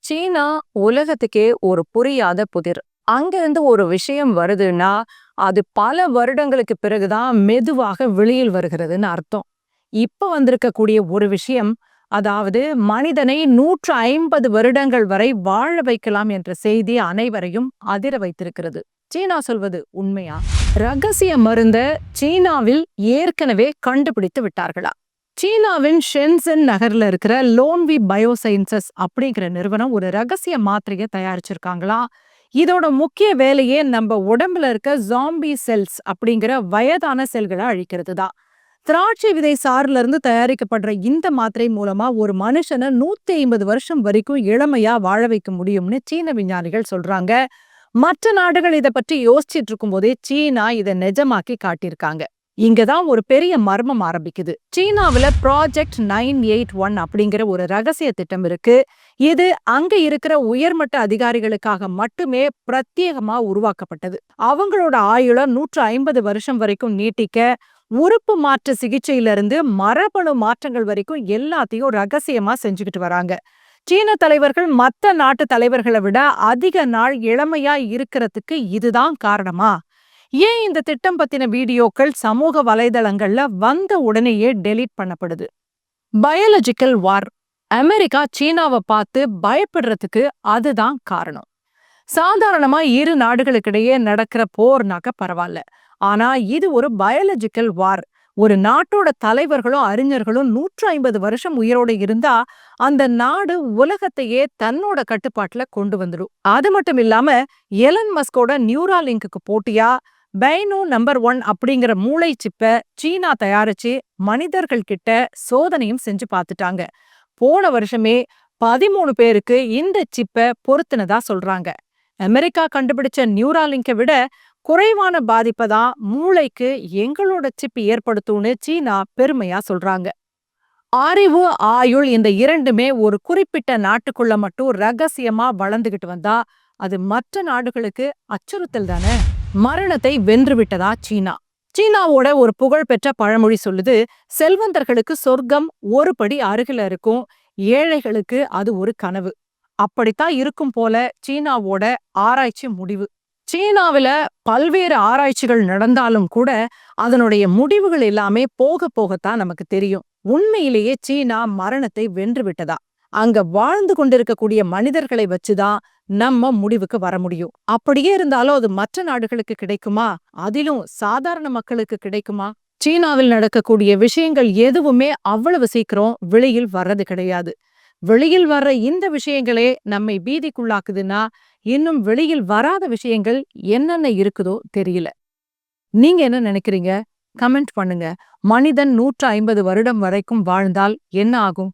சீனா உலகத்துக்கே ஒரு புரியாத புதிர். அங்கிருந்து ஒரு விஷயம் வருதுன்னா, அது பல வருடங்களுக்கு பிறகுதான் மெதுவாக வெளியில் வருகிறதுன்னு அர்த்தம். இப்ப வந்திருக்கக்கூடிய ஒரு விஷயம், அதாவது மனிதனை 150 வருடங்கள் வரை வாழ வைக்கலாம் என்ற செய்தி அனைவரையும் அதிர வைத்திருக்கிறது. சீனா சொல்வது உண்மையா? ரகசிய மருந்த சீனாவில் ஏற்கனவே கண்டுபிடித்து விட்டார்களா? சீனாவின் ஷென்சன் நகர்ல இருக்கிற லோன்வி பயோசைன்சஸ் அப்படிங்கிற நிறுவனம் ஒரு ரகசிய மாத்திரையை தயாரிச்சிருக்காங்களா? இதோட முக்கிய வேலையே நம்ம உடம்புல இருக்க ஜாம்பி செல்ஸ் அப்படிங்கிற வயதான செல்களை அழிக்கிறது தான். திராட்சை விதை சாறுல இருந்து தயாரிக்கப்படுற இந்த மாத்திரை மூலமா ஒரு மனுஷனை 150 வருஷம் வரைக்கும் இளமையா வாழ வைக்க முடியும்னு சீன விஞ்ஞானிகள் சொல்றாங்க. மற்ற நாடுகள் இதை பற்றி யோசிச்சுட்டு இருக்கும் போதே சீனா இதை நிஜமாக்கி காட்டியிருக்காங்க. இங்கதான் ஒரு பெரிய மர்மம் ஆரம்பிக்குது. சீனாவுல ப்ராஜெக்ட் 981 அப்படிங்கிற ஒரு ரகசிய திட்டம் இருக்கு. இது அங்க இருக்கிற உயர்மட்ட அதிகாரிகளுக்காக மட்டுமே பிரத்யேகமா உருவாக்கப்பட்டது. அவங்களோட ஆயுள 150 வருஷம் வரைக்கும் நீட்டிக்க, உறுப்பு மாற்று சிகிச்சையில இருந்து மரபணு மாற்றங்கள் வரைக்கும் எல்லாத்தையும் ரகசியமா செஞ்சுக்கிட்டு வராங்க. சீன தலைவர்கள் மத்த நாட்டு தலைவர்களை விட அதிக நாள் இளமையா இருக்கிறதுக்கு இதுதான் காரணமா? ஏன் இந்த திட்டம் பத்தின வீடியோக்கள் சமூக வலைதளங்கள்ல வந்த உடனேயே டெலீட் பண்ணப்படுது? பயாலஜிக்கல் வார். அமெரிக்கா சீனாவை பார்த்து பயப்படுறதுக்கு அதுதான் காரணம். சாதாரணமா இரு நாடுகளுக்கிடையே நடக்கிற போர்னாக்க பரவாயில்ல. ஆனா இது ஒரு பயாலஜிக்கல் வார். ஒரு நாட்டோட தலைவர்களும் அறிஞர்களும் 150 வருஷம் உயிரோட இருந்தா அந்த நாடு உலகத்தையே தன்னோட கட்டுப்பாட்டுல கொண்டு வந்துடும். அது மட்டும் இல்லாம எலன் மஸ்கோட நியூராலிங்க்கு போட்டியா பைனோ நம்பர் 1 அப்படிங்கிற மூளை சிப்ப சீனா தயாரிச்சு மனிதர்கள் கிட்ட சோதனையும் செஞ்சு பார்த்துட்டாங்க. போன வருஷமே 13 பேருக்கு இந்த சிப்ப பொருத்தினதா சொல்றாங்க. அமெரிக்கா கண்டுபிடிச்ச நியூராலிங்கை விட குறைவான பாதிப்பை தான் மூளைக்கு எங்களோட சிப் ஏற்படுத்தும்னு சீனா பெருமையா சொல்றாங்க. அறிவு, ஆயுள் இந்த இரண்டுமே ஒரு குறிப்பிட்ட நாட்டுக்குள்ள மட்டும் ரகசியமா வளர்ந்துகிட்டு வந்தா அது மற்ற நாடுகளுக்கு அச்சுறுத்தல் தானே. மரணத்தை வென்றுவிட்டதா சீனா? சீனாவோட ஒரு புகழ்பெற்ற பழமொழி சொல்லுது, செல்வந்தர்களுக்கு சொர்க்கம் ஒரு படி அருகில இருக்கும், ஏழைகளுக்கு அது ஒரு கனவு. அப்படித்தான் இருக்கும் போல சீனாவோட ஆராய்ச்சி முடிவு. சீனாவில பல்வேறு ஆராய்ச்சிகள் நடந்தாலும் கூட அதனுடைய முடிவுகள் எல்லாமே போக போகத்தான் நமக்கு தெரியும். உண்மையிலேயே சீனா மரணத்தை வென்று விட்டதா? அங்க வாழ்ந்து கொண்டிருக்கக்கூடிய மனிதர்களை வச்சுதான் நம்ம முடிவுக்கு வர முடியும். அப்படியே இருந்தாலும் அது மற்ற நாடுகளுக்கு கிடைக்குமா? அதிலும் சாதாரண மக்களுக்கு கிடைக்குமா? சீனாவில் நடக்கக்கூடிய விஷயங்கள் எதுவுமே அவ்வளவு சீக்கிரம் வெளியில் வர்றது கிடையாது. வெளியில் வர்ற இந்த விஷயங்களே நம்மை பீதிக்குள்ளாக்குதுன்னா இன்னும் வெளியில் வராத விஷயங்கள் என்னென்ன இருக்குதோ தெரியல. நீங்க என்ன நினைக்கிறீங்க? கமெண்ட் பண்ணுங்க. மனிதன் 150 வருடம் வரைக்கும் வாழ்ந்தால் என்ன ஆகும்?